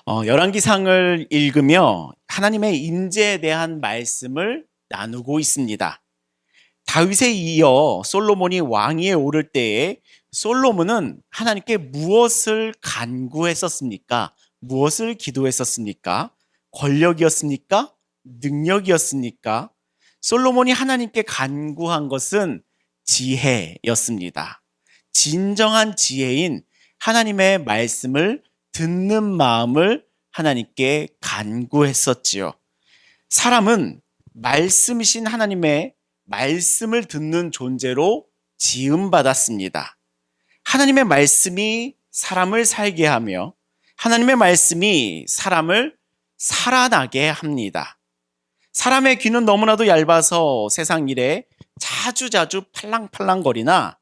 열왕기상을 읽으며 하나님의 임재에 대한 말씀을 나누고 있습니다. 다윗에 이어 솔로몬이 왕위에 오를 때에 솔로몬은 하나님께 무엇을 간구했었습니까? 무엇을 기도했었습니까? 권력이었습니까? 능력이었습니까? 솔로몬이 하나님께 간구한 것은 지혜였습니다. 진정한 지혜인 하나님의 말씀을 듣는 마음을 하나님께 간구했었지요. 사람은 말씀이신 하나님의 말씀을 듣는 존재로 지음받았습니다. 하나님의 말씀이 사람을 살게 하며 하나님의 말씀이 사람을 살아나게 합니다. 사람의 귀는 너무나도 얇아서 세상 일에 자주자주 팔랑팔랑거리나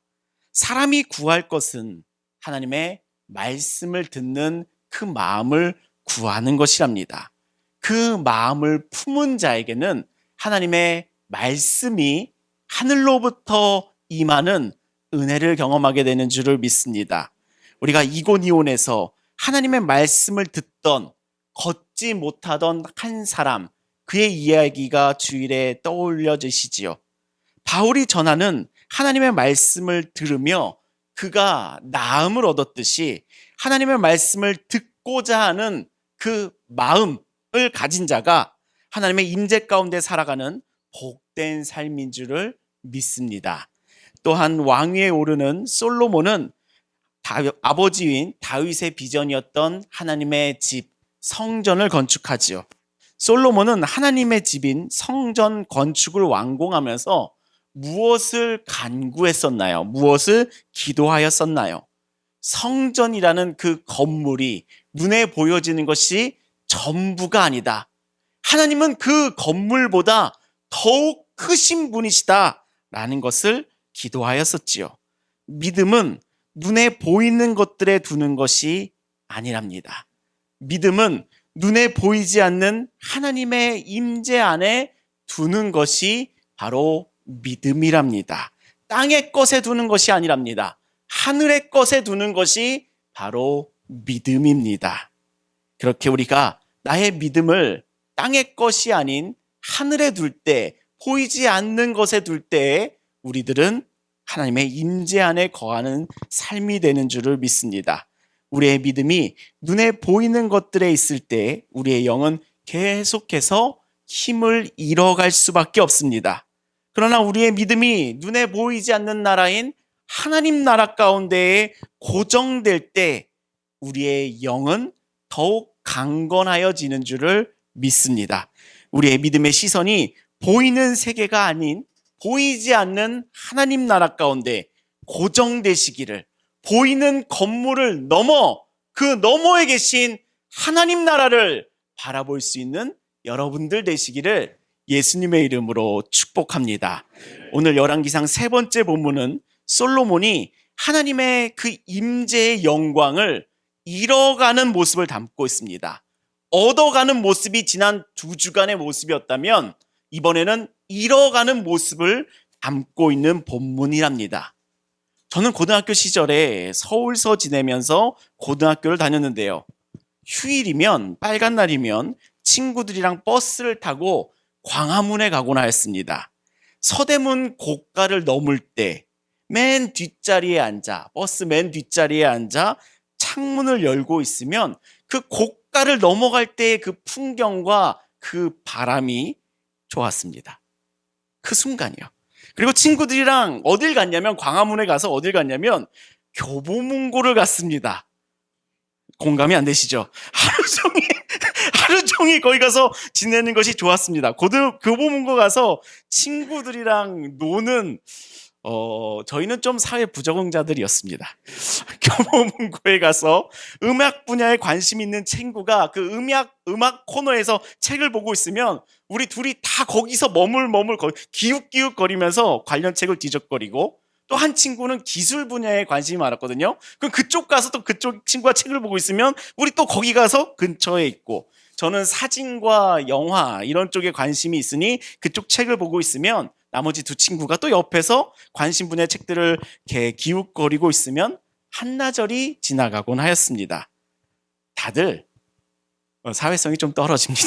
사람이 구할 것은 하나님의 말씀을 듣는 그 마음을 구하는 것이랍니다. 그 마음을 품은 자에게는 하나님의 말씀이 하늘로부터 임하는 은혜를 경험하게 되는 줄을 믿습니다. 우리가 이고니온에서 하나님의 말씀을 듣던 걷지 못하던 한 사람, 그의 이야기가 주일에 떠올려지시지요. 바울이 전하는 하나님의 말씀을 들으며 그가 나음을 얻었듯이 하나님의 말씀을 듣고자 하는 그 마음을 가진 자가 하나님의 임재 가운데 살아가는 복된 삶인 줄을 믿습니다. 또한 왕위에 오르는 솔로몬은 아버지인 다윗의 비전이었던 하나님의 집, 성전을 건축하지요. 솔로몬은 하나님의 집인 성전 건축을 완공하면서 무엇을 간구했었나요? 무엇을 기도하였었나요? 성전이라는 그 건물이 눈에 보여지는 것이 전부가 아니다. 하나님은 그 건물보다 더욱 크신 분이시다라는 것을 기도하였었지요. 믿음은 눈에 보이는 것들에 두는 것이 아니랍니다. 믿음은 눈에 보이지 않는 하나님의 임재 안에 두는 것이 바로 믿음이랍니다. 땅의 것에 두는 것이 아니랍니다. 하늘의 것에 두는 것이 바로 믿음입니다. 그렇게 우리가 나의 믿음을 땅의 것이 아닌 하늘에 둘 때, 보이지 않는 것에 둘 때에 우리들은 하나님의 임재 안에 거하는 삶이 되는 줄을 믿습니다. 우리의 믿음이 눈에 보이는 것들에 있을 때 우리의 영은 계속해서 힘을 잃어갈 수밖에 없습니다. 그러나 우리의 믿음이 눈에 보이지 않는 나라인 하나님 나라 가운데에 고정될 때 우리의 영은 더욱 강건하여지는 줄을 믿습니다. 우리의 믿음의 시선이 보이는 세계가 아닌 보이지 않는 하나님 나라 가운데 고정되시기를, 보이는 건물을 넘어 그 너머에 계신 하나님 나라를 바라볼 수 있는 여러분들 되시기를 예수님의 이름으로 축복합니다. 오늘 열왕기상 세 번째 본문은 솔로몬이 하나님의 그 임재의 영광을 잃어가는 모습을 담고 있습니다. 얻어가는 모습이 지난 2주간의 모습이었다면 이번에는 잃어가는 모습을 담고 있는 본문이랍니다. 저는 고등학교 시절에 서울서 지내면서 고등학교를 다녔는데요. 휴일이면, 빨간 날이면 친구들이랑 버스를 타고 광화문에 가곤 하였습니다. 서대문 고가를 넘을 때 맨 뒷자리에 앉아, 버스 맨 뒷자리에 앉아 창문을 열고 있으면 그 고가를 넘어갈 때의 그 풍경과 그 바람이 좋았습니다. 그 순간이요. 그리고 친구들이랑 어딜 갔냐면, 광화문에 가서 어딜 갔냐면 교보문고를 갔습니다. 공감이 안 되시죠? 하루 종일 거기 가서 지내는 것이 좋았습니다. 교보문고 가서 친구들이랑 노는, 저희는 좀 사회 부적응자들이었습니다. 교보문고에 가서 음악 분야에 관심 있는 친구가 그 음악 코너에서 책을 보고 있으면 우리 둘이 다 거기서 머물머물 기웃기웃 거리면서 관련 책을 뒤적거리고, 또 한 친구는 기술 분야에 관심이 많았거든요. 그럼 그쪽 가서 또 그쪽 친구가 책을 보고 있으면 우리 또 거기 가서 근처에 있고, 저는 사진과 영화 이런 쪽에 관심이 있으니 그쪽 책을 보고 있으면 나머지 두 친구가 또 옆에서 관심 분야의 책들을 이렇게 기웃거리고 있으면 한나절이 지나가곤 하였습니다. 다들 사회성이 좀 떨어집니다.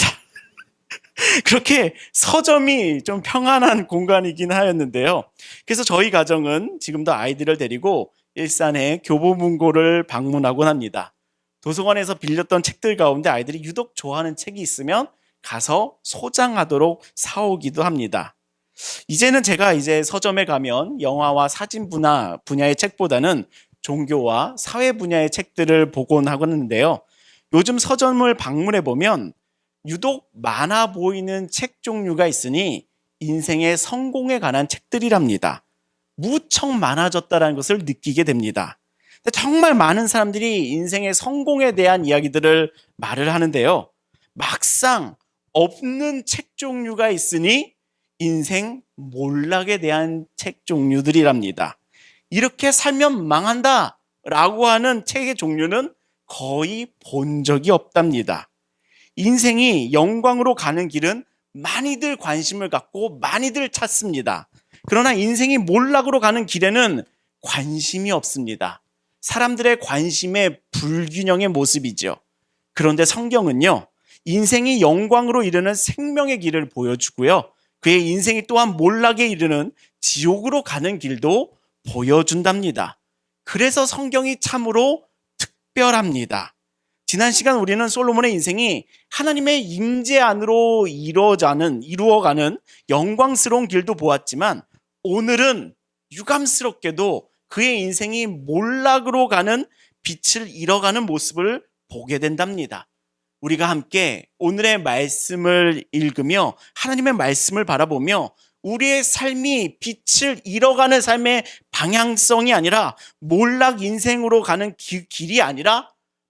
그렇게 서점이 좀 평안한 공간이긴 하였는데요. 그래서 저희 가정은 지금도 아이들을 데리고 일산의 교보문고를 방문하곤 합니다. 도서관에서 빌렸던 책들 가운데 아이들이 유독 좋아하는 책이 있으면 가서 소장하도록 사오기도 합니다. 이제는 제가 서점에 가면 영화와 사진 분야의 책보다는 종교와 사회 분야의 책들을 보곤 하는데요. 요즘 서점을 방문해 보면 유독 많아 보이는 책 종류가 있으니 인생의 성공에 관한 책들이랍니다. 무척 많아졌다는 것을 느끼게 됩니다. 정말 많은 사람들이 인생의 성공에 대한 이야기들을 말을 하는데요. 막상 없는 책 종류가 있으니 인생 몰락에 대한 책 종류들이랍니다. 이렇게 살면 망한다 라고 하는 책의 종류는 거의 본 적이 없답니다. 인생이 영광으로 가는 길은 많이들 관심을 갖고 많이들 찾습니다. 그러나 인생이 몰락으로 가는 길에는 관심이 없습니다. 사람들의 관심의 불균형의 모습이죠. 그런데 성경은요, 인생이 영광으로 이르는 생명의 길을 보여주고요, 그의 인생이 또한 몰락에 이르는 지옥으로 가는 길도 보여준답니다. 그래서 성경이 참으로 특별합니다. 지난 시간 우리는 솔로몬의 인생이 하나님의 임재 안으로 이루어가는 영광스러운 길도 보았지만, 오늘은 유감스럽게도 그의 인생이 몰락으로 가는 빛을 잃어가는 모습을 보게 된답니다. 우리가 함께 오늘의 말씀을 읽으며 하나님의 말씀을 바라보며 우리의 삶이 빛을 잃어가는 삶의 방향성이 아니라 몰락 인생으로 가는 길이 아니라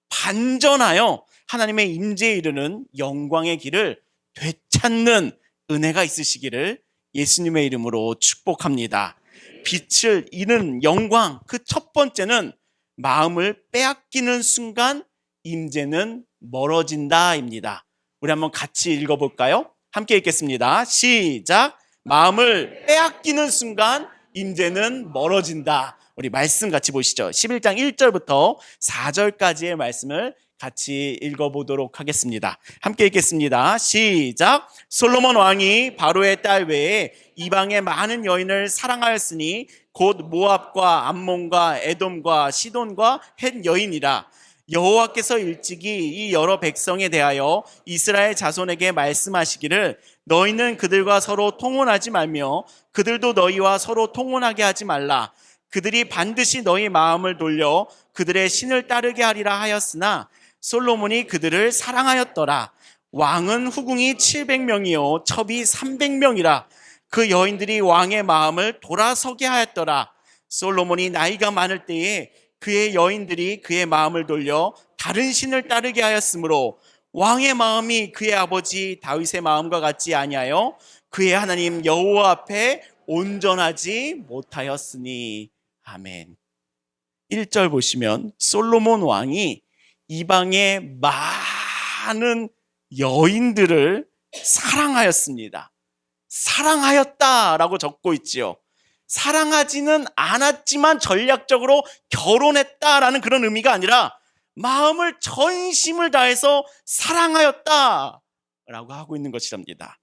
반전하여 하나님의 임재에 이르는 영광의 길을 되찾는 은혜가 있으시기를 예수님의 이름으로 축복합니다. 빛을 잃는 영광, 그 첫 번째는 마음을 빼앗기는 순간 임재는 멀어진다입니다. 우리 한번 같이 읽어볼까요? 함께 읽겠습니다. 시작. 마음을 빼앗기는 순간 임재는 멀어진다. 우리 말씀 같이 보시죠. 11장 1절부터 4절까지의 말씀을 같이 읽어보도록 하겠습니다. 함께 읽겠습니다. 시작. 솔로몬 왕이 바로의 딸 외에 이방의 많은 여인을 사랑하였으니 곧 모압과 암몬과 에돔과 시돈과 헷 여인이라. 여호와께서 일찍이 이 여러 백성에 대하여 이스라엘 자손에게 말씀하시기를 너희는 그들과 서로 통혼하지 말며 그들도 너희와 서로 통혼하게 하지 말라. 그들이 반드시 너희 마음을 돌려 그들의 신을 따르게 하리라 하였으나 솔로몬이 그들을 사랑하였더라. 왕은 후궁이 700명이요 첩이 300명이라. 그 여인들이 왕의 마음을 돌아서게 하였더라. 솔로몬이 나이가 많을 때에 그의 여인들이 그의 마음을 돌려 다른 신을 따르게 하였으므로 왕의 마음이 그의 아버지 다윗의 마음과 같지 아니하여 그의 하나님 여호와 앞에 온전하지 못하였으니. 아멘. 1절 보시면 솔로몬 왕이 이방의 많은 여인들을 사랑하였습니다. 사랑하였다라고 적고 있지요. 사랑하지는 않았지만 전략적으로 결혼했다라는 그런 의미가 아니라 마음을 전심을 다해서 사랑하였다라고 하고 있는 것이랍니다.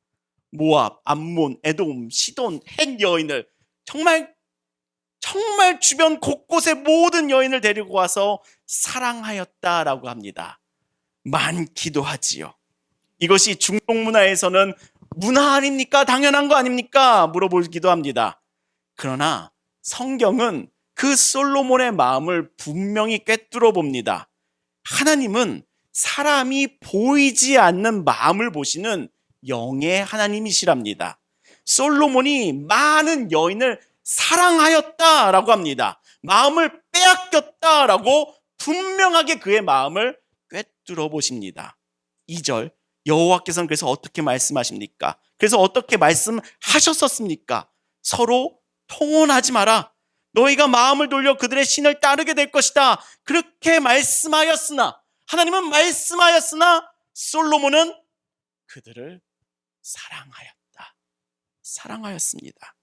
모압, 암몬, 에돔, 시돈, 헷 여인을 정말 주변 곳곳의 모든 여인을 데리고 와서 사랑하였다라고 합니다. 많기도 하지요. 이것이 중동 문화에서는 문화 아닙니까? 당연한 거 아닙니까? 물어보기도 합니다. 그러나 성경은 그 솔로몬의 마음을 분명히 꿰뚫어 봅니다. 하나님은 사람이 보이지 않는 마음을 보시는 영의 하나님이시랍니다. 솔로몬이 많은 여인을 사랑하였다라고 합니다. 마음을 빼앗겼다라고 분명하게 그의 마음을 꿰뚫어 보십니다. 2절 여호와께서는 그래서 어떻게 말씀하십니까? 그래서 어떻게 말씀하셨었습니까? 서로 통혼하지 마라. 너희가 마음을 돌려 그들의 신을 따르게 될 것이다. 그렇게 말씀하였으나, 하나님은 말씀하였으나 솔로몬은 그들을 사랑하였습니다.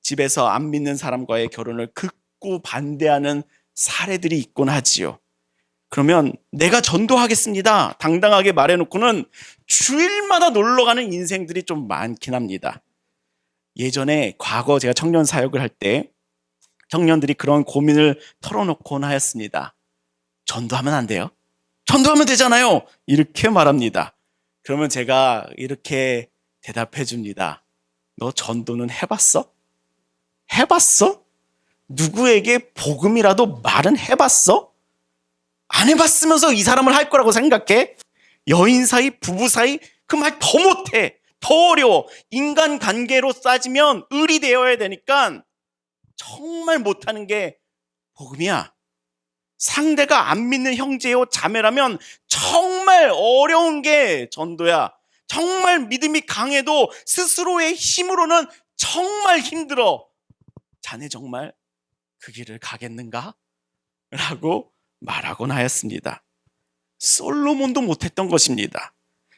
집에서 안 믿는 사람과의 결혼을 극구 반대하는 사례들이 있곤 하지요. 그러면 내가 전도하겠습니다 당당하게 말해놓고는 주일마다 놀러가는 인생들이 좀 많긴 합니다. 예전에 과거 제가 청년 사역을 할 때 청년들이 그런 고민을 털어놓곤 하였습니다. 전도하면 안 돼요? 전도하면 되잖아요. 이렇게 말합니다. 그러면 제가 이렇게 대답해 줍니다. 너 전도는 해봤어? 해봤어? 누구에게 복음이라도 말은 해봤어? 안 해봤으면서 이 사람을 할 거라고 생각해? 여인 사이, 부부 사이 그 말 더 못해. 더 어려워. 인간관계로 따지면 을이 되어야 되니까 정말 못하는 게 복음이야. 상대가 안 믿는 형제요 자매라면 정말 어려운 게 전도야. 정말 믿음이 강해도 스스로의 힘으로는 정말 힘들어. 자네 정말 그 길을 가겠는가? 라고 말하곤 하였습니다. 솔로몬도 못했던 것입니다.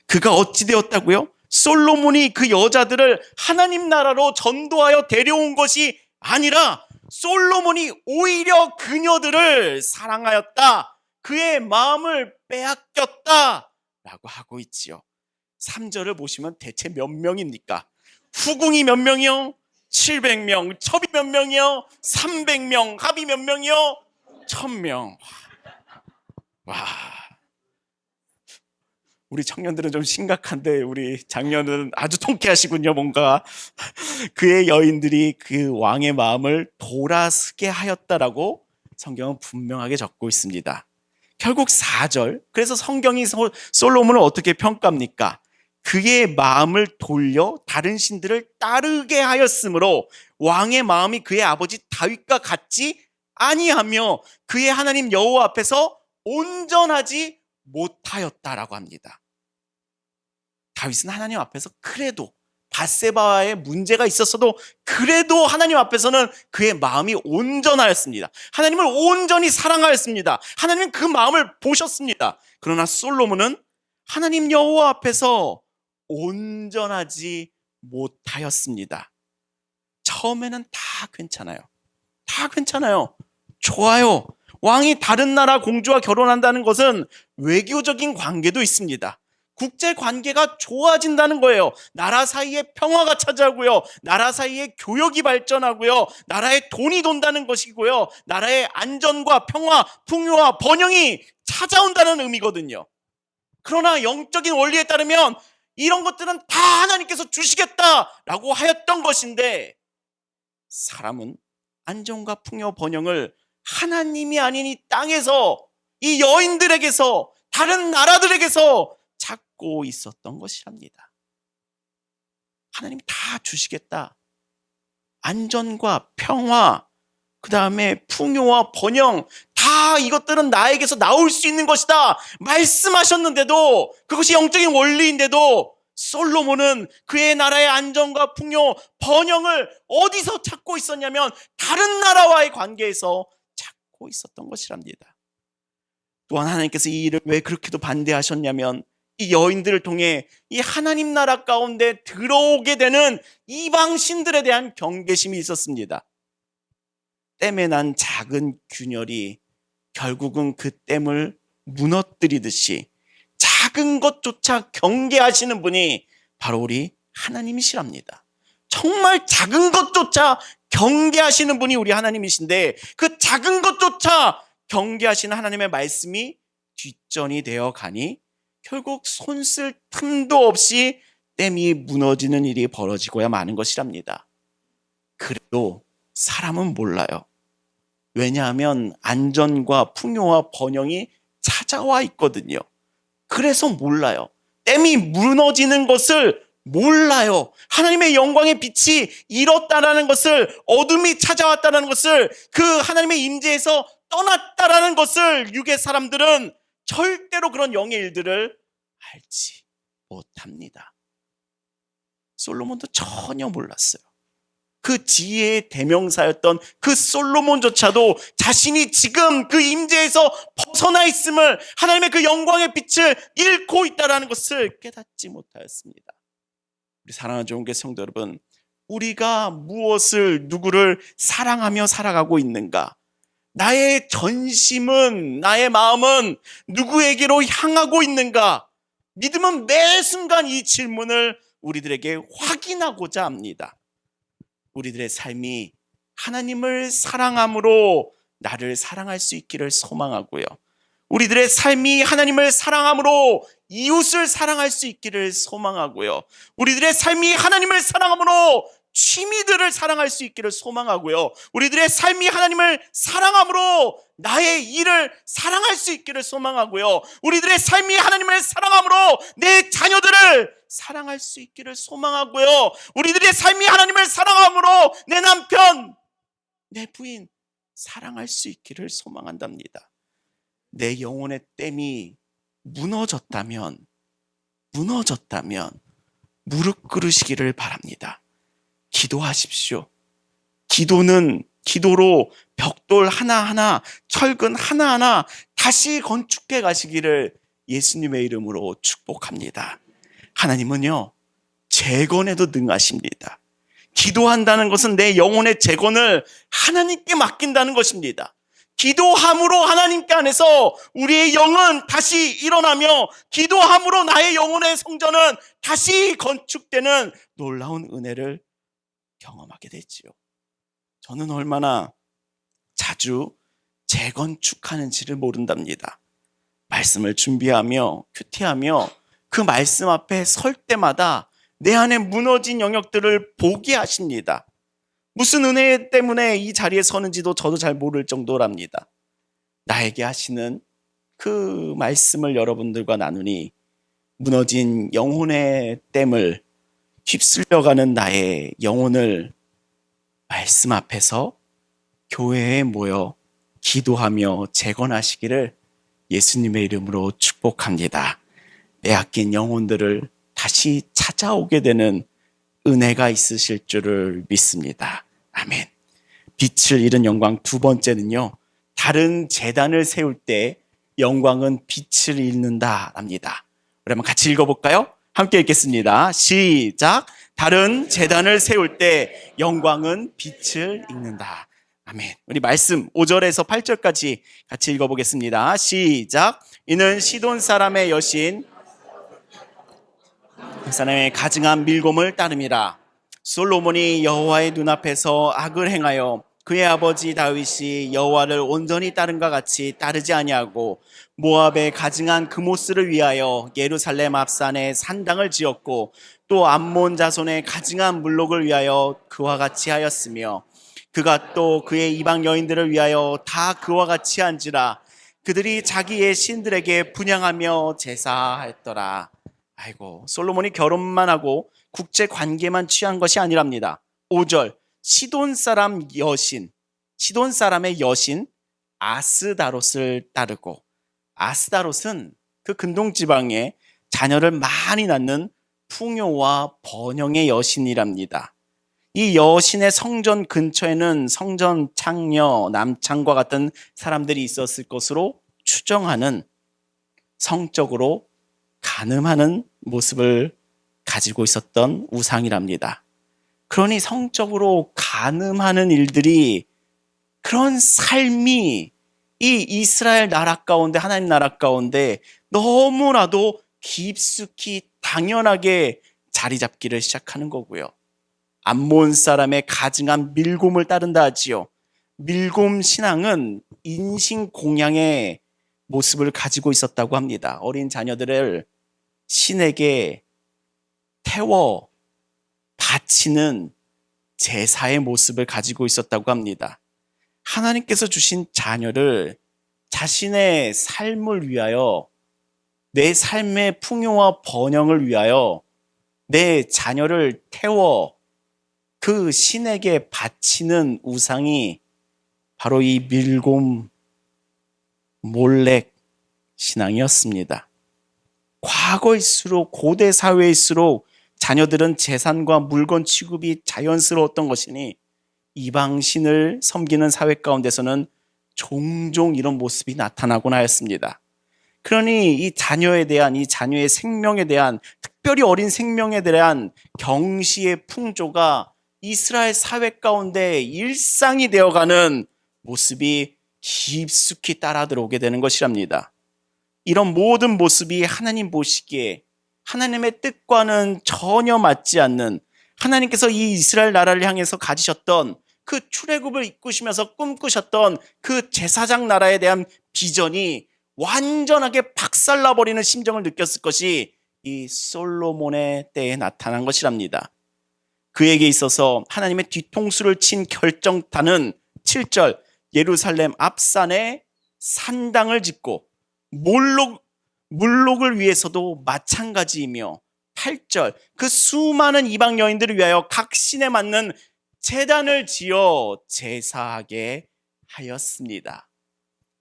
그가 어찌 되었다고요? 솔로몬이 그 여자들을 하나님 나라로 전도하여 데려온 것이 아니라 솔로몬이 오히려 그녀들을 사랑하였다. 그의 마음을 빼앗겼다. 라고 하고 있지요. 3절을 보시면 대체 몇 명입니까? 후궁이 몇 명이요? 700명. 첩이 몇 명이요? 300명. 합이 몇 명이요? 1000명. 와. 우리 청년들은 좀 심각한데 우리 장년은 아주 통쾌하시군요. 뭔가 그의 여인들이 그 왕의 마음을 돌아서게 하였다라고 성경은 분명하게 적고 있습니다. 결국 4절, 그래서 성경이 솔로몬을 어떻게 평가합니까? 그의 마음을 돌려 다른 신들을 따르게 하였으므로 왕의 마음이 그의 아버지 다윗과 같지 아니하며 그의 하나님 여호와 앞에서 온전하지 못하였다라고 합니다. 다윗은 하나님 앞에서 그래도 밧세바와의 문제가 있었어도 그래도 하나님 앞에서는 그의 마음이 온전하였습니다. 하나님을 온전히 사랑하였습니다. 하나님은 그 마음을 보셨습니다. 그러나 솔로몬은 하나님 여호와 앞에서 온전하지 못하였습니다. 처음에는 다 괜찮아요. 다 괜찮아요. 좋아요. 왕이 다른 나라 공주와 결혼한다는 것은 외교적인 관계도 있습니다. 국제 관계가 좋아진다는 거예요. 나라 사이에 평화가 찾아오고요. 나라 사이에 교역이 발전하고요. 나라에 돈이 돈다는 것이고요. 나라의 안전과 평화, 풍요와 번영이 찾아온다는 의미거든요. 그러나 영적인 원리에 따르면 이런 것들은 다 하나님께서 주시겠다라고 하였던 것인데 사람은 안전과 풍요, 번영을 하나님이 아닌 이 땅에서 이 여인들에게서 다른 나라들에게서 찾고 있었던 것이랍니다. 하나님 다 주시겠다. 안전과 평화, 그 다음에 풍요와 번영, 다 이것들은 나에게서 나올 수 있는 것이다 말씀하셨는데도, 그것이 영적인 원리인데도 솔로몬은 그의 나라의 안전과 풍요, 번영을 어디서 찾고 있었냐면 다른 나라와의 관계에서 찾고 있었던 것이랍니다. 또한 하나님께서 이 일을 왜 그렇게도 반대하셨냐면 이 여인들을 통해 이 하나님 나라 가운데 들어오게 되는 이방 신들에 대한 경계심이 있었습니다. 댐에 난 작은 균열이 결국은 그 댐을 무너뜨리듯이 작은 것조차 경계하시는 분이 바로 우리 하나님이시랍니다. 정말 작은 것조차 경계하시는 분이 우리 하나님이신데 그 작은 것조차 경계하시는 하나님의 말씀이 뒷전이 되어 가니 결국 손 쓸 틈도 없이 댐이 무너지는 일이 벌어지고야 마는 것이랍니다. 그래도 사람은 몰라요. 왜냐하면 안전과 풍요와 번영이 찾아와 있거든요. 그래서 몰라요. 댐이 무너지는 것을 몰라요. 하나님의 영광의 빛이 잃었다라는 것을, 어둠이 찾아왔다는 것을, 그 하나님의 임재에서 떠났다라는 것을 육의 사람들은 절대로 그런 영의 일들을 알지 못합니다. 솔로몬도 전혀 몰랐어요. 그 지혜의 대명사였던 그 솔로몬조차도 자신이 지금 그 임재에서 벗어나 있음을, 하나님의 그 영광의 빛을 잃고 있다는 것을 깨닫지 못하였습니다. 우리 사랑하는 좋은 교회 성도 여러분, 우리가 무엇을, 누구를 사랑하며 살아가고 있는가? 나의 전심은, 나의 마음은 누구에게로 향하고 있는가? 믿음은 매 순간 이 질문을 우리들에게 확인하고자 합니다. 우리들의 삶이 하나님을 사랑함으로 나를 사랑할 수 있기를 소망하고요. 우리들의 삶이 하나님을 사랑함으로 이웃을 사랑할 수 있기를 소망하고요. 우리들의 삶이 하나님을 사랑함으로 취미들을 사랑할 수 있기를 소망하고요. 우리들의 삶이 하나님을 사랑함으로 나의 일을 사랑할 수 있기를 소망하고요. 우리들의 삶이 하나님을 사랑함으로 내 자녀들을 사랑할 수 있기를 소망하고요. 우리들의 삶이 하나님을 사랑함으로 내 남편, 내 부인 사랑할 수 있기를 소망한답니다. 내 영혼의 댐이 무너졌다면 무릎 꿇으시기를 바랍니다. 기도하십시오. 기도로 벽돌 하나하나, 철근 하나하나 다시 건축해 가시기를 예수님의 이름으로 축복합니다. 하나님은요, 재건에도 능하십니다. 기도한다는 것은 내 영혼의 재건을 하나님께 맡긴다는 것입니다. 기도함으로 하나님께 안에서 우리의 영은 다시 일어나며, 기도함으로 나의 영혼의 성전은 다시 건축되는 놀라운 은혜를 경험하게 되지요. 저는 얼마나 자주 재건축하는지를 모른답니다. 말씀을 준비하며 큐티하며 그 말씀 앞에 설 때마다 내 안에 무너진 영역들을 보게 하십니다. 무슨 은혜 때문에 이 자리에 서는지도 저도 잘 모를 정도랍니다. 나에게 하시는 그 말씀을 여러분들과 나누니 무너진 영혼의 댐을 휩쓸려가는 나의 영혼을 말씀 앞에서 교회에 모여 기도하며 재건하시기를 예수님의 이름으로 축복합니다. 빼앗긴 영혼들을 다시 찾아오게 되는 은혜가 있으실 줄을 믿습니다. 아멘. 빛을 잃은 영광 두 번째는요, 다른 제단을 세울 때 영광은 빛을 잃는다 합니다. 우리 한번 같이 읽어볼까요? 함께 읽겠습니다. 시작. 다른 제단을 세울 때 영광은 빛을 잃는다. 아멘. 우리 말씀 5절에서 8절까지 같이 읽어보겠습니다. 시작. 이는 시돈 사람의 여신 그 사람의 가증한 밀곰을 따름이라. 솔로몬이 여호와의 눈앞에서 악을 행하여 그의 아버지 다윗이 여호와를 온전히 따른과 같이 따르지 아니하고 모압의 가증한 그모스를 위하여 예루살렘 앞산에 산당을 지었고 또 암몬 자손의 가증한 물록을 위하여 그와 같이 하였으며 그가 또 그의 이방 여인들을 위하여 다 그와 같이 한지라. 그들이 자기의 신들에게 분향하며 제사했더라. 아이고, 솔로몬이 결혼만 하고 국제 관계만 취한 것이 아니랍니다. 5절. 시돈 사람의 여신 아스다롯을 따르고, 아스다롯은 그 근동 지방에 자녀를 많이 낳는 풍요와 번영의 여신이랍니다. 이 여신의 성전 근처에는 성전 창녀, 남창과 같은 사람들이 있었을 것으로 추정하는, 성적으로 간음하는 모습을 가지고 있었던 우상이랍니다. 그러니 성적으로 간음하는 일들이, 그런 삶이 이 이스라엘 나라 가운데, 하나님 나라 가운데 너무나도 깊숙이 당연하게 자리 잡기를 시작하는 거고요. 암몬 사람의 가증한 밀곰을 따른다 하지요. 밀곰 신앙은 인신공양의 모습을 가지고 있었다고 합니다. 어린 자녀들을 신에게 태워 바치는 제사의 모습을 가지고 있었다고 합니다. 하나님께서 주신 자녀를 자신의 삶을 위하여, 내 삶의 풍요와 번영을 위하여 내 자녀를 태워 그 신에게 바치는 우상이 바로 이 밀곰 몰렉 신앙이었습니다. 과거일수록, 고대 사회일수록 자녀들은 재산과 물건 취급이 자연스러웠던 것이니 이방신을 섬기는 사회 가운데서는 종종 이런 모습이 나타나곤 하였습니다. 그러니 이 자녀에 대한, 이 자녀의 생명에 대한, 특별히 어린 생명에 대한 경시의 풍조가 이스라엘 사회 가운데 일상이 되어가는 모습이 깊숙이 따라 들어오게 되는 것이랍니다. 이런 모든 모습이 하나님 보시기에 하나님의 뜻과는 전혀 맞지 않는, 하나님께서 이 이스라엘 나라를 향해서 가지셨던 그 출애굽을 이끄시면서 꿈꾸셨던 그 제사장 나라에 대한 비전이 완전하게 박살나버리는 심정을 느꼈을 것이 이 솔로몬의 때에 나타난 것이랍니다. 그에게 있어서 하나님의 뒤통수를 친 결정타는 7절, 예루살렘 앞산에 산당을 짓고 물록을 위해서도 마찬가지이며, 8절, 그 수많은 이방 여인들을 위하여 각 신에 맞는 제단을 지어 제사하게 하였습니다.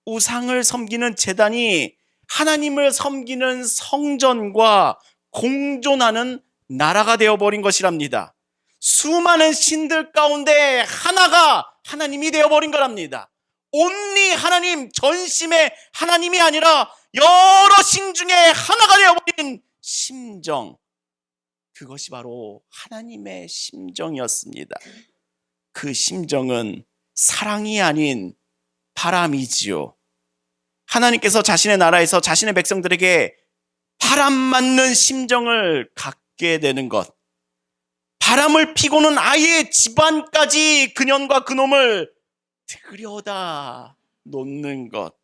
우상을 섬기는 제단이 하나님을 섬기는 성전과 공존하는 나라가 되어버린 것이랍니다. 수많은 신들 가운데 하나가 하나님이 되어버린 거랍니다. 온리 하나님, 전심의 하나님이 아니라 여러 신 중에 하나가 되어버린 심정, 그것이 바로 하나님의 심정이었습니다. 그 심정은 사랑이 아닌 바람이지요. 하나님께서 자신의 나라에서 자신의 백성들에게 바람 맞는 심정을 갖게 되는 것, 바람을 피고는 아예 집안까지 그년과 그놈을 들여다 놓는 것,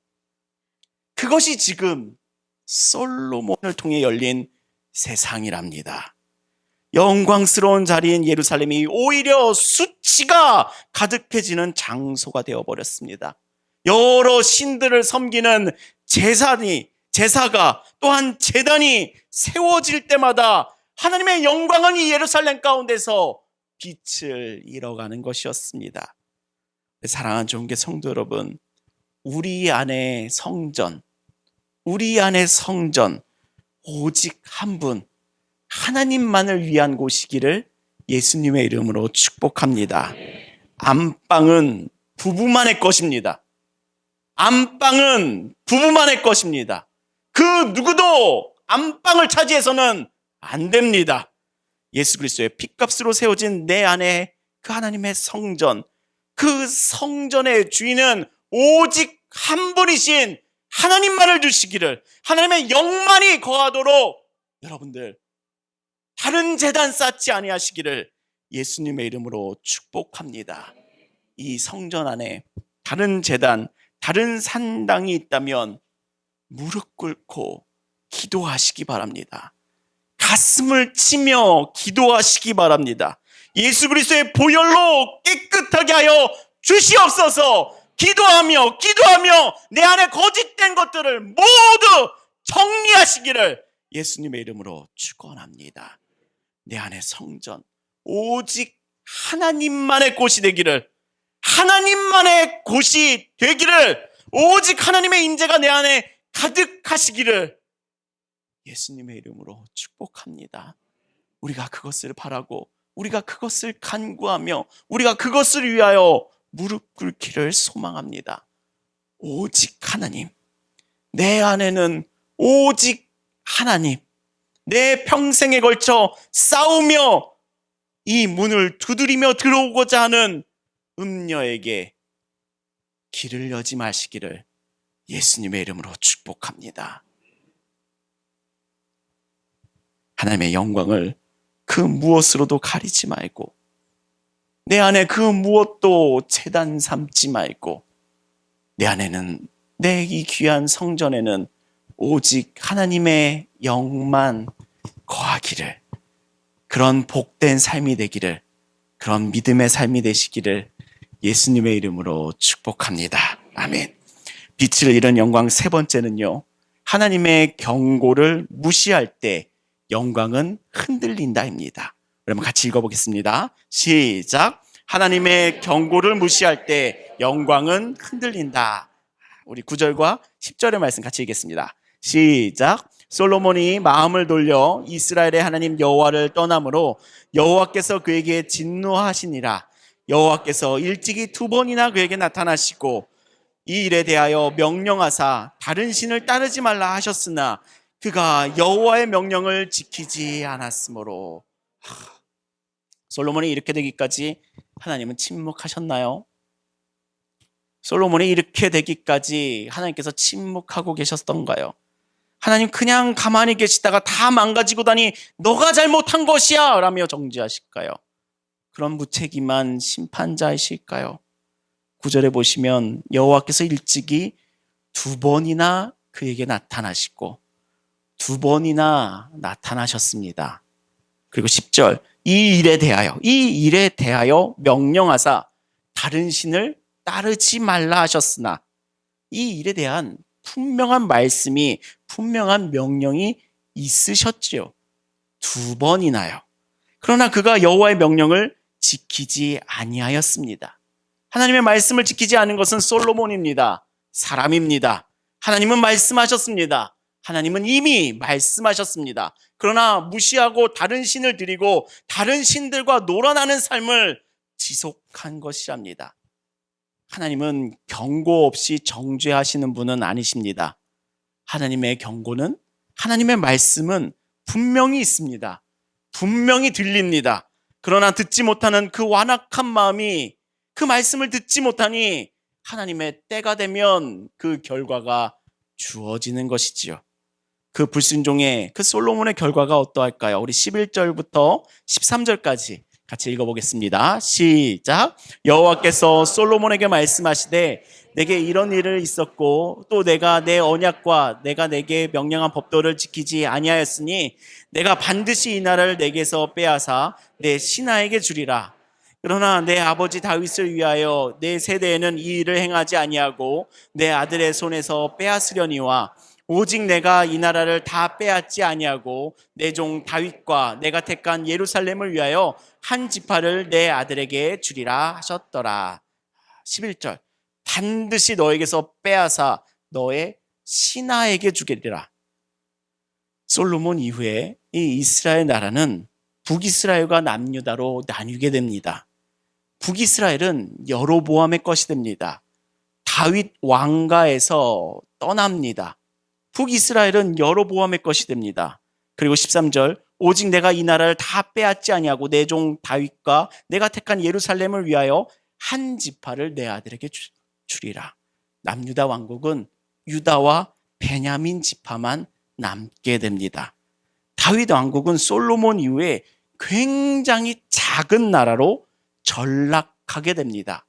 그것이 지금 솔로몬을 통해 열린 세상이랍니다. 영광스러운 자리인 예루살렘이 오히려 수치가 가득해지는 장소가 되어버렸습니다. 여러 신들을 섬기는 제사가 또한 제단이 세워질 때마다 하나님의 영광은 이 예루살렘 가운데서 빛을 잃어가는 것이었습니다. 사랑하는 존귀 성도 여러분, 우리 안에 성전, 오직 한 분, 하나님만을 위한 곳이기를 예수님의 이름으로 축복합니다. 안방은 부부만의 것입니다. 안방은 부부만의 것입니다. 그 누구도 안방을 차지해서는 안 됩니다. 예수 그리스도의 핏값으로 세워진 내 안에 그 하나님의 성전, 그 성전의 주인은 오직 한 분이신 하나님만을 두시기를, 하나님의 영만이 거하도록 여러분들 다른 제단 쌓지 아니하시기를 예수님의 이름으로 축복합니다. 이 성전 안에 다른 제단, 다른 산당이 있다면 무릎 꿇고 기도하시기 바랍니다. 가슴을 치며 기도하시기 바랍니다. 예수 그리스도의 보혈로 깨끗하게 하여 주시옵소서. 기도하며 내 안에 거짓된 것들을 모두 정리하시기를 예수님의 이름으로 축원합니다. 내 안에 성전, 오직 하나님만의 곳이 되기를, 하나님만의 곳이 되기를, 오직 하나님의 임재가 내 안에 가득하시기를 예수님의 이름으로 축복합니다. 우리가 그것을 바라고, 우리가 그것을 간구하며, 우리가 그것을 위하여 무릎 꿇기를 소망합니다. 오직 하나님, 내 안에는 오직 하나님, 내 평생에 걸쳐 싸우며 이 문을 두드리며 들어오고자 하는 음녀에게 길을 여지 마시기를 예수님의 이름으로 축복합니다. 하나님의 영광을 그 무엇으로도 가리지 말고, 내 안에 그 무엇도 제단 삼지 말고, 내 안에는, 내 이 귀한 성전에는 오직 하나님의 영만 거하기를, 그런 복된 삶이 되기를, 그런 믿음의 삶이 되시기를 예수님의 이름으로 축복합니다. 아멘. 빛을 잃은 영광 세 번째는요, 하나님의 경고를 무시할 때 영광은 흔들린다입니다. 그러면 같이 읽어보겠습니다. 시작. 하나님의 경고를 무시할 때 영광은 흔들린다. 우리 9절과 10절의 말씀 같이 읽겠습니다. 시작. 솔로몬이 마음을 돌려 이스라엘의 하나님 여호와를 떠남으로 여호와께서 그에게 진노하시니라. 여호와께서 일찍이 2번이나 그에게 나타나시고 이 일에 대하여 명령하사 다른 신을 따르지 말라 하셨으나 그가 여호와의 명령을 지키지 않았으므로. 솔로몬이 이렇게 되기까지 하나님은 침묵하셨나요? 솔로몬이 이렇게 되기까지 하나님께서 침묵하고 계셨던가요? 하나님 그냥 가만히 계시다가 다 망가지고 다니 너가 잘못한 것이야 라며 정죄하실까요? 그런 무책임한 심판자이실까요? 9절에 보시면 여호와께서 일찍이 두 번이나 그에게 나타나시고 두 번이나 나타나셨습니다. 그리고 10절 이 일에 대하여 명령하사 다른 신을 따르지 말라 하셨으나 이 일에 대한 분명한 말씀이 분명한 명령이 있으셨지요. 두 번이나요. 그러나 그가 여호와의 명령을 지키지 아니하였습니다. 하나님의 말씀을 지키지 않은 것은 솔로몬입니다. 사람입니다. 하나님은 말씀하셨습니다. 하나님은 이미 말씀하셨습니다. 그러나 무시하고 다른 신을 드리고 다른 신들과 놀아나는 삶을 지속한 것이랍니다. 하나님은 경고 없이 정죄하시는 분은 아니십니다. 하나님의 경고는, 하나님의 말씀은 분명히 있습니다. 분명히 들립니다. 그러나 듣지 못하는 그 완악한 마음이 그 말씀을 듣지 못하니 하나님의 때가 되면 그 결과가 주어지는 것이지요. 그 불순종의 그 솔로몬의 결과가 어떠할까요? 우리 11절부터 13절까지 같이 읽어보겠습니다. 시작. 여호와께서 솔로몬에게 말씀하시되 내게 이런 일을 있었고 또 내가 내 언약과 내가 내게 명령한 법도를 지키지 아니하였으니 내가 반드시 이 나라를 내게서 빼앗아 내 신하에게 주리라. 그러나 내 아버지 다윗을 위하여 내 세대에는 이 일을 행하지 아니하고 내 아들의 손에서 빼앗으려니와 오직 내가 이 나라를 다 빼앗지 아니하고 내 종 다윗과 내가 택한 예루살렘을 위하여 한 지파를 내 아들에게 주리라 하셨더라. 11절 반드시 너에게서 빼앗아 너의 신하에게 주리라. 솔로몬 이후에 이 이스라엘 나라는 북이스라엘과 남유다로 나뉘게 됩니다. 북이스라엘은 여로보암의 것이 됩니다. 다윗 왕가에서 떠납니다. 북이스라엘은 여로보암의 것이 됩니다. 그리고 13절 오직 내가 이 나라를 다 빼앗지 아니하고 내 종 다윗과 내가 택한 예루살렘을 위하여 한 지파를 내 아들에게 주리라. 남유다 왕국은 유다와 베냐민 지파만 남게 됩니다. 다윗 왕국은 솔로몬 이후에 굉장히 작은 나라로 전락하게 됩니다.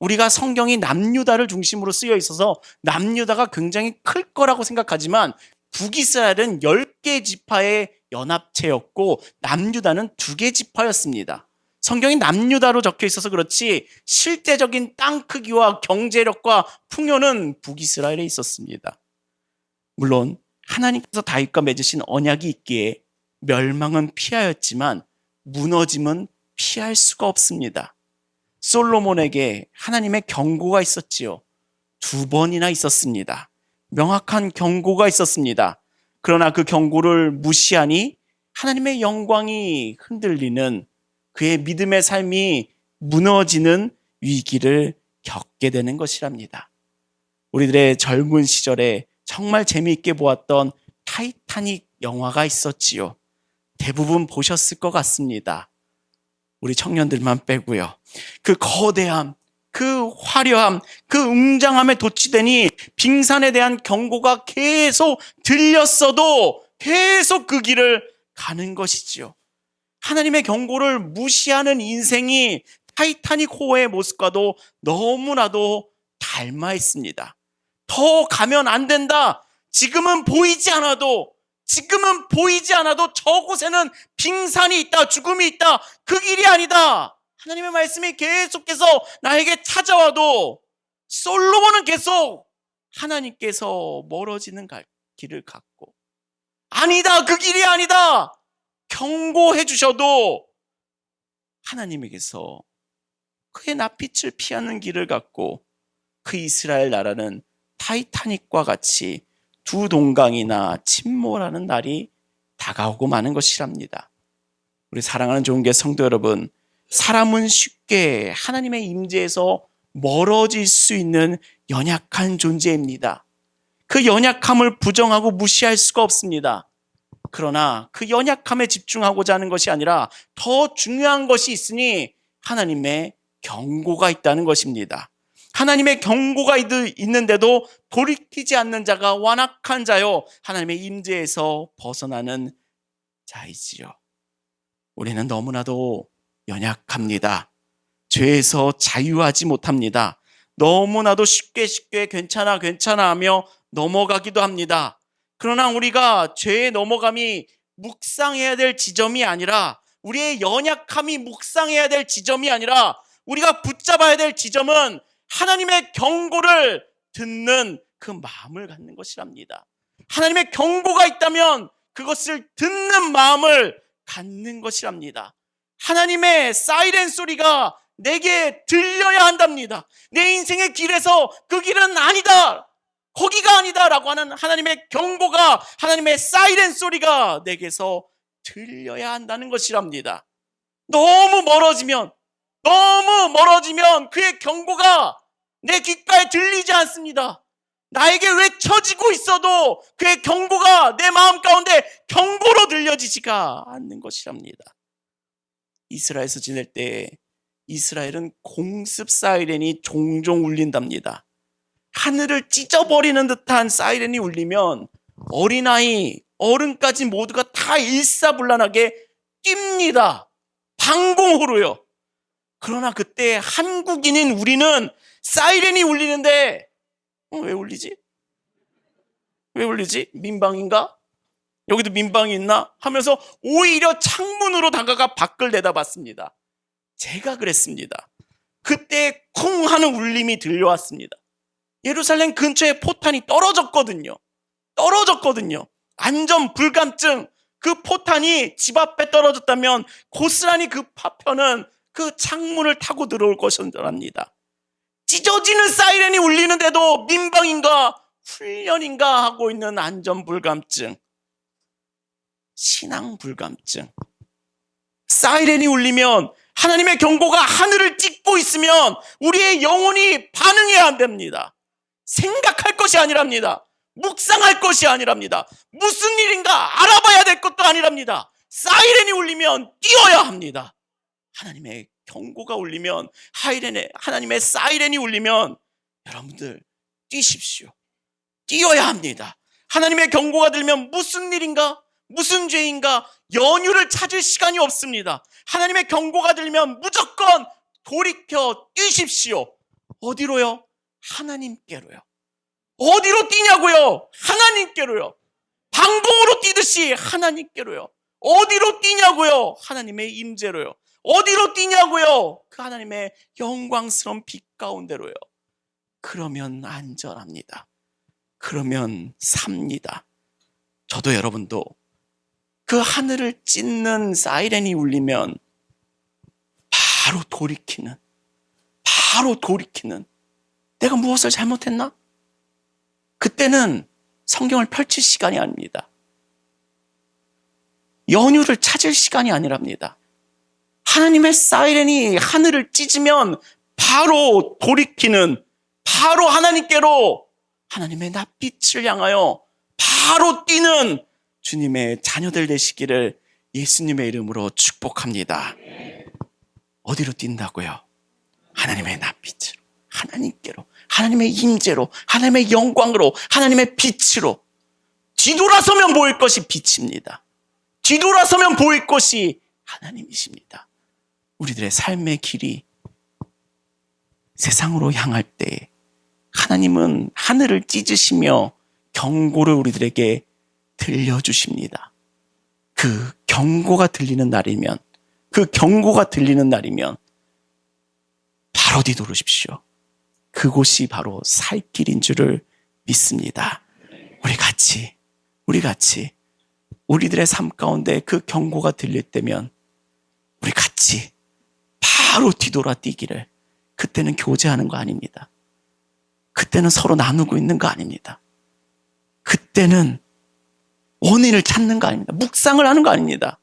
우리가 성경이 남유다를 중심으로 쓰여 있어서 남유다가 굉장히 클 거라고 생각하지만 북이스라엘은 10개 지파의 연합체였고 남유다는 2개 지파였습니다. 성경이 남유다로 적혀 있어서 그렇지 실제적인 땅 크기와 경제력과 풍요는 북이스라엘에 있었습니다. 물론 하나님께서 다윗과 맺으신 언약이 있기에 멸망은 피하였지만 무너짐은 피할 수가 없습니다. 솔로몬에게 하나님의 경고가 있었지요. 2번이나 있었습니다. 명확한 경고가 있었습니다. 그러나 그 경고를 무시하니 하나님의 영광이 흔들리는 그의 믿음의 삶이 무너지는 위기를 겪게 되는 것이랍니다. 우리들의 젊은 시절에 정말 재미있게 보았던 타이타닉 영화가 있었지요. 대부분 보셨을 것 같습니다. 우리 청년들만 빼고요. 그 거대함, 그 화려함, 그 웅장함에 도취되니 빙산에 대한 경고가 계속 들렸어도 계속 그 길을 가는 것이지요. 하나님의 경고를 무시하는 인생이 타이타닉호의 모습과도 너무나도 닮아 있습니다. 더 가면 안 된다. 지금은 보이지 않아도 저곳에는 빙산이 있다, 죽음이 있다. 그 길이 아니다. 하나님의 말씀이 계속해서 나에게 찾아와도 솔로몬은 계속 하나님께서 멀어지는 길을 갔고 아니다, 그 길이 아니다. 경고해 주셔도 하나님에게서 그의 낯빛을 피하는 길을 갔고 그 이스라엘 나라는 타이타닉과 같이 두 동강이나 침몰하는 날이 다가오고 마는 것이랍니다. 우리 사랑하는 좋은교회 성도 여러분, 사람은 쉽게 하나님의 임재에서 멀어질 수 있는 연약한 존재입니다. 그 연약함을 부정하고 무시할 수가 없습니다. 그러나 그 연약함에 집중하고자 하는 것이 아니라 더 중요한 것이 있으니 하나님의 경고가 있다는 것입니다. 하나님의 경고가 있는데도 돌이키지 않는 자가 완악한 자요, 하나님의 임재에서 벗어나는 자이지요. 우리는 너무나도 연약합니다. 죄에서 자유하지 못합니다. 너무나도 쉽게 괜찮아 하며 넘어가기도 합니다. 그러나 우리가 죄의 넘어감이 묵상해야 될 지점이 아니라, 우리의 연약함이 묵상해야 될 지점이 아니라, 우리가 붙잡아야 될 지점은 하나님의 경고를 듣는 그 마음을 갖는 것이랍니다. 하나님의 경고가 있다면 그것을 듣는 마음을 갖는 것이랍니다. 하나님의 사이렌 소리가 내게 들려야 한답니다. 내 인생의 길에서 그 길은 아니다, 거기가 아니다 라고 하는 하나님의 경고가, 하나님의 사이렌 소리가 내게서 들려야 한다는 것이랍니다. 너무 멀어지면 그의 경고가 내 귓가에 들리지 않습니다. 나에게 외쳐지고 있어도 그의 경고가 내 마음 가운데 경고로 들려지지가 않는 것이랍니다. 이스라엘에서 지낼 때 이스라엘은 공습 사이렌이 종종 울린답니다. 하늘을 찢어버리는 듯한 사이렌이 울리면 어린아이, 어른까지 모두가 다 일사불란하게 뜁니다. 방공호로요. 그러나 그때 한국인인 우리는 사이렌이 울리는데 왜 울리지? 민방인가? 여기도 민방이 있나? 하면서 오히려 창문으로 다가가 밖을 내다봤습니다. 제가 그랬습니다. 그때 쿵 하는 울림이 들려왔습니다. 예루살렘 근처에 포탄이 떨어졌거든요. 안전 불감증, 그 포탄이 집 앞에 떨어졌다면 고스란히 그 파편은 그 창문을 타고 들어올 것이랍니다. 찢어지는 사이렌이 울리는데도 민방인가 훈련인가 하고 있는 안전 불감증, 신앙 불감증. 사이렌이 울리면, 하나님의 경고가 하늘을 찢고 있으면 우리의 영혼이 반응해야 한답니다. 생각할 것이 아니랍니다. 묵상할 것이 아니랍니다. 무슨 일인가 알아봐야 될 것도 아니랍니다. 사이렌이 울리면 뛰어야 합니다. 하나님의 경고가 울리면, 하나님의 사이렌이 울리면 여러분들 뛰십시오. 뛰어야 합니다. 하나님의 경고가 들면 무슨 일인가, 무슨 죄인가 연유를 찾을 시간이 없습니다. 하나님의 경고가 들면 무조건 돌이켜 뛰십시오. 어디로요? 하나님께로요. 어디로 뛰냐고요? 하나님께로요. 방공으로 뛰듯이 하나님께로요. 어디로 뛰냐고요? 하나님의 임재로요. 어디로 뛰냐고요? 그 하나님의 영광스러운 빛 가운데로요. 그러면 안전합니다. 그러면 삽니다. 저도 여러분도 그 하늘을 찢는 사이렌이 울리면 바로 돌이키는, 내가 무엇을 잘못했나? 그때는 성경을 펼칠 시간이 아닙니다. 연유를 찾을 시간이 아니랍니다. 하나님의 사이렌이 하늘을 찢으면 바로 돌이키는, 바로 하나님께로, 하나님의 낯빛을 향하여 바로 뛰는 주님의 자녀들 되시기를 예수님의 이름으로 축복합니다. 어디로 뛴다고요? 하나님의 낯빛으로, 하나님께로, 하나님의 임재로, 하나님의 영광으로, 하나님의 빛으로. 뒤돌아서면 보일 것이 빛입니다. 뒤돌아서면 보일 것이 하나님이십니다. 우리들의 삶의 길이 세상으로 향할 때 하나님은 하늘을 찢으시며 경고를 우리들에게 들려주십니다. 그 경고가 들리는 날이면 바로 뒤돌으십시오. 그곳이 바로 살 길인 줄을 믿습니다. 우리 같이 우리들의 삶 가운데 그 경고가 들릴 때면 우리 같이 바로 뒤돌아 뛰기를. 그때는 교제하는 거 아닙니다. 그때는 서로 나누고 있는 거 아닙니다. 그때는 원인을 찾는 거 아닙니다. 묵상을 하는 거 아닙니다.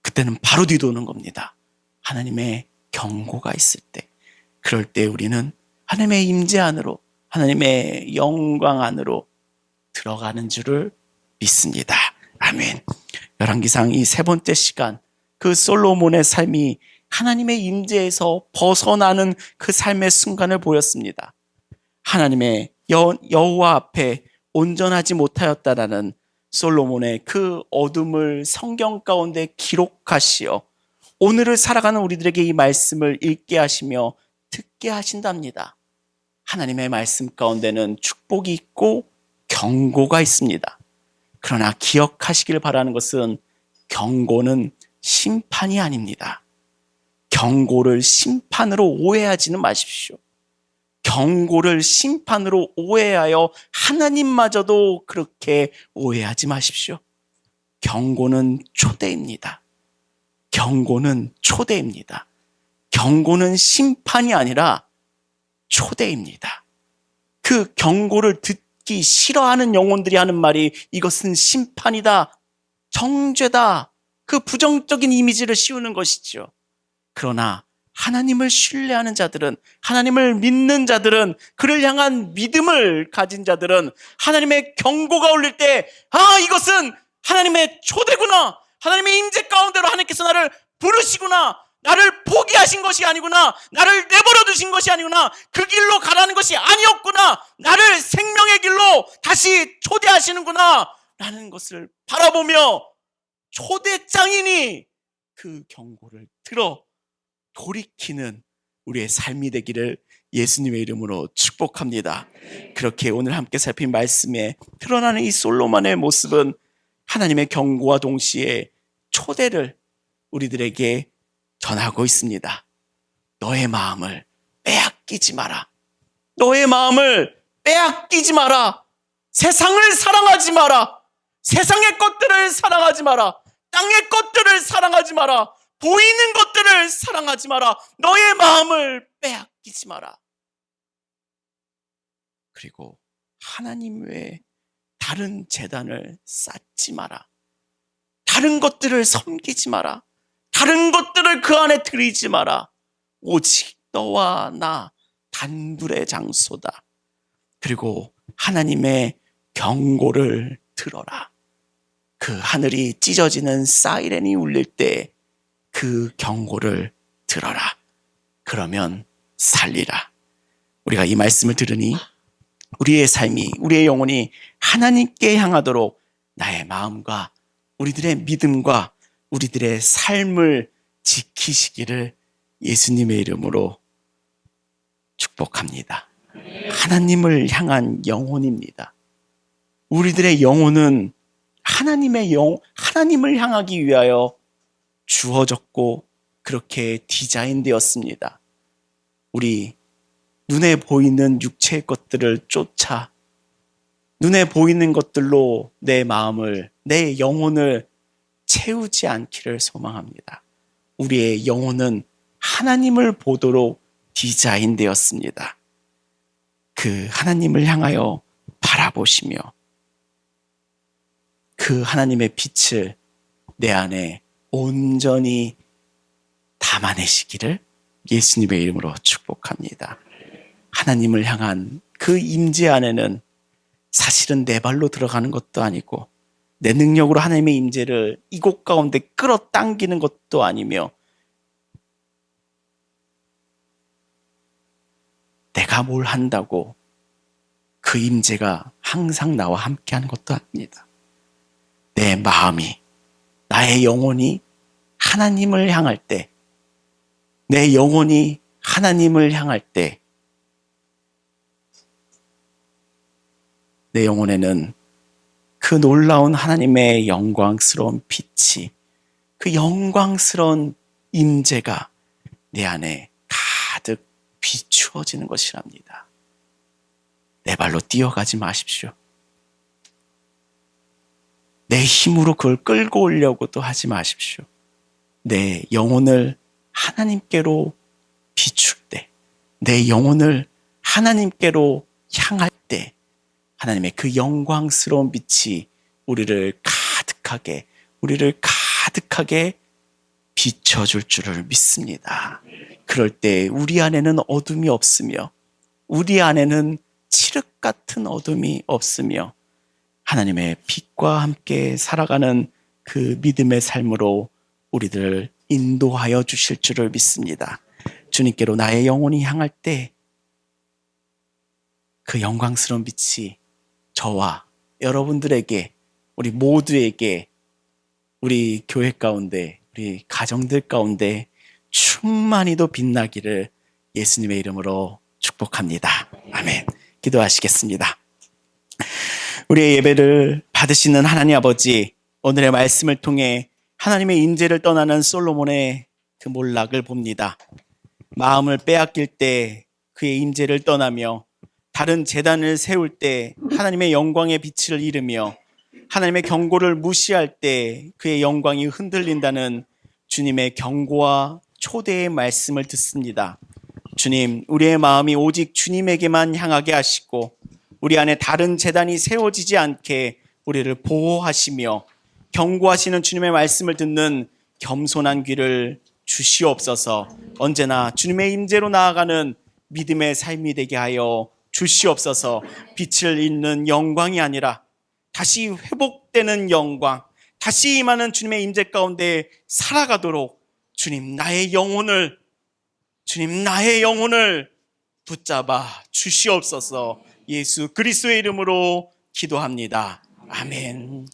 그때는 바로 뒤도는 겁니다. 하나님의 경고가 있을 때, 그럴 때 우리는 하나님의 임재 안으로, 하나님의 영광 안으로 들어가는 줄을 믿습니다. 아멘. 열왕기상 이 세 번째 시간, 그 솔로몬의 삶이 하나님의 임재에서 벗어나는 그 삶의 순간을 보였습니다. 하나님의 여호와 앞에 온전하지 못하였다라는 솔로몬의 그 어둠을 성경 가운데 기록하시어 오늘을 살아가는 우리들에게 이 말씀을 읽게 하시며 듣게 하신답니다. 하나님의 말씀 가운데는 축복이 있고 경고가 있습니다. 그러나 기억하시길 바라는 것은 경고는 심판이 아닙니다. 경고를 심판으로 오해하지는 마십시오. 경고를 심판으로 오해하여 하나님마저도 그렇게 오해하지 마십시오. 경고는 초대입니다. 경고는 초대입니다. 경고는 심판이 아니라 초대입니다. 그 경고를 듣기 싫어하는 영혼들이 하는 말이 이것은 심판이다, 정죄다, 그 부정적인 이미지를 씌우는 것이죠. 그러나 하나님을 신뢰하는 자들은, 하나님을 믿는 자들은, 그를 향한 믿음을 가진 자들은 하나님의 경고가 울릴 때 이것은 하나님의 초대구나, 하나님의 임재 가운데로 하나님께서 나를 부르시구나, 나를 포기하신 것이 아니구나, 나를 내버려 두신 것이 아니구나, 그 길로 가라는 것이 아니었구나, 나를 생명의 길로 다시 초대하시는구나 라는 것을 바라보며 초대장인이 그 경고를 들어 돌이키는 우리의 삶이 되기를 예수님의 이름으로 축복합니다. 그렇게 오늘 함께 살핀 말씀에 드러나는 이 솔로몬의 모습은 하나님의 경고와 동시에 초대를 우리들에게 전하고 있습니다. 너의 마음을 빼앗기지 마라. 너의 마음을 빼앗기지 마라. 세상을 사랑하지 마라. 세상의 것들을 사랑하지 마라. 땅의 것들을 사랑하지 마라. 보이는 것들을 사랑하지 마라. 너의 마음을 빼앗기지 마라. 그리고 하나님 외에 다른 제단을 쌓지 마라. 다른 것들을 섬기지 마라. 다른 것들을 그 안에 들이지 마라. 오직 너와 나 단둘의 장소다. 그리고 하나님의 경고를 들어라. 그 하늘이 찢어지는 사이렌이 울릴 때 그 경고를 들어라. 그러면 살리라. 우리가 이 말씀을 들으니 우리의 삶이, 우리의 영혼이 하나님께 향하도록 나의 마음과 우리들의 믿음과 우리들의 삶을 지키시기를 예수님의 이름으로 축복합니다. 하나님을 향한 영혼입니다. 우리들의 영혼은 하나님을 향하기 위하여 주어졌고 그렇게 디자인되었습니다. 우리 눈에 보이는 육체의 것들을 쫓아 눈에 보이는 것들로 내 마음을, 내 영혼을 채우지 않기를 소망합니다. 우리의 영혼은 하나님을 보도록 디자인되었습니다. 그 하나님을 향하여 바라보시며 그 하나님의 빛을 내 안에 온전히 담아내시기를 예수님의 이름으로 축복합니다. 하나님을 향한 그 임재 안에는 사실은 내 발로 들어가는 것도 아니고 내 능력으로 하나님의 임재를 이곳 가운데 끌어당기는 것도 아니며 내가 뭘 한다고 그 임재가 항상 나와 함께하는 것도 아닙니다. 내 마음이, 나의 영혼이 하나님을 향할 때, 내 영혼이 하나님을 향할 때 내 영혼에는 그 놀라운 하나님의 영광스러운 빛이, 그 영광스러운 임재가 내 안에 가득 비추어지는 것이랍니다. 내 발로 뛰어가지 마십시오. 내 힘으로 그걸 끌고 오려고도 하지 마십시오. 내 영혼을 하나님께로 비출 때, 내 영혼을 하나님께로 향할 때 하나님의 그 영광스러운 빛이 우리를 가득하게 비춰줄 줄을 믿습니다. 그럴 때 우리 안에는 어둠이 없으며 우리 안에는 칠흑 같은 어둠이 없으며 하나님의 빛과 함께 살아가는 그 믿음의 삶으로 우리들을 인도하여 주실 줄을 믿습니다. 주님께로 나의 영혼이 향할 때 그 영광스러운 빛이 저와 여러분들에게, 우리 모두에게, 우리 교회 가운데, 우리 가정들 가운데 충만히도 빛나기를 예수님의 이름으로 축복합니다. 아멘. 기도하시겠습니다. 우리의 예배를 받으시는 하나님 아버지, 오늘의 말씀을 통해 하나님의 인재를 떠나는 솔로몬의 그 몰락을 봅니다. 마음을 빼앗길 때 그의 인재를 떠나며 다른 제단을 세울 때 하나님의 영광의 빛을 잃으며 하나님의 경고를 무시할 때 그의 영광이 흔들린다는 주님의 경고와 초대의 말씀을 듣습니다. 주님, 우리의 마음이 오직 주님에게만 향하게 하시고 우리 안에 다른 제단이 세워지지 않게 우리를 보호하시며 경고하시는 주님의 말씀을 듣는 겸손한 귀를 주시옵소서. 언제나 주님의 임재로 나아가는 믿음의 삶이 되게 하여 주시옵소서. 빛을 잃는 영광이 아니라 다시 회복되는 영광, 다시 임하는 주님의 임재 가운데 살아가도록 주님 나의 영혼을 붙잡아 주시옵소서. 예수 그리스도의 이름으로 기도합니다. 아멘.